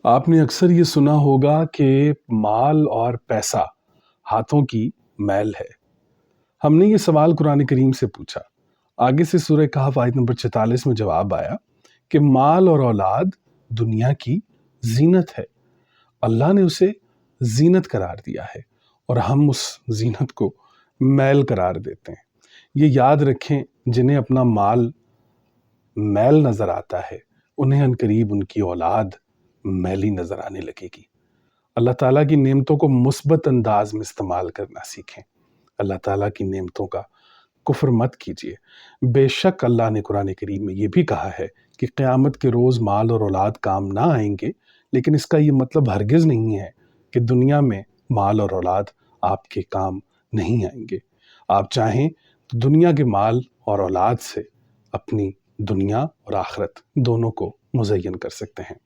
آپ نے اکثر یہ سنا ہوگا کہ مال اور پیسہ ہاتھوں کی میل ہے۔ ہم نے یہ سوال قرآن کریم سے پوچھا۔ آگے سے سورہ کہف آیت نمبر 46 میں جواب آیا کہ مال اور اولاد دنیا کی زینت ہے۔ اللہ نے اسے زینت قرار دیا ہے اور ہم اس زینت کو میل قرار دیتے ہیں۔ یہ یاد رکھیں، جنہیں اپنا مال میل نظر آتا ہے انہیں عنقریب ان کی اولاد میلی نظر آنے لگے گی۔ اللہ تعالیٰ کی نعمتوں کو مثبت انداز میں استعمال کرنا سیکھیں۔ اللہ تعالیٰ کی نعمتوں کا کفر مت کیجیے۔ بے شک اللہ نے قرآن کریم میں یہ بھی کہا ہے کہ قیامت کے روز مال اور اولاد کام نہ آئیں گے، لیکن اس کا یہ مطلب ہرگز نہیں ہے کہ دنیا میں مال اور اولاد آپ کے کام نہیں آئیں گے۔ آپ چاہیں تو دنیا کے مال اور اولاد سے اپنی دنیا اور آخرت دونوں کو مزین کر سکتے ہیں۔